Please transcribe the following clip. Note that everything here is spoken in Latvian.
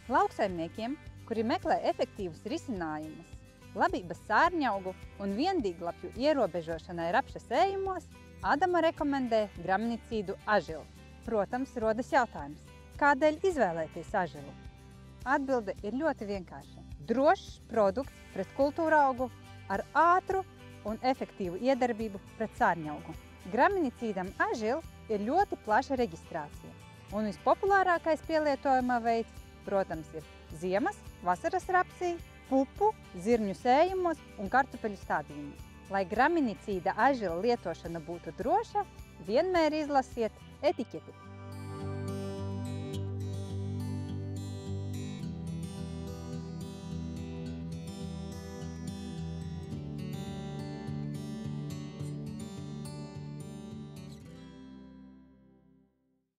Lauksaimniekiem, kuri meklē efektīvus risinājumus labības sārņaugu un viendīglapju ierobežošanai rapša sējumos, Adama rekomendē graminicīdu ažilu. Protams, rodas jautājums, kādēļ izvēlēties ažilu? Atbilde ir ļoti vienkārša. Drošs produkts pret kultūra augu ar ātru un efektīvu iedarbību pret sārņaugu. Graminicīdam ažil ir ļoti plaša reģistrācija, un vispopulārākais pielietojuma veids, protams, ir ziemas, vasaras rapsī, pupu, zirņu sējumos un kartupeļu stādījumos. Lai graminicīda ažila lietošana būtu droša, vienmēr izlasiet etiķeti.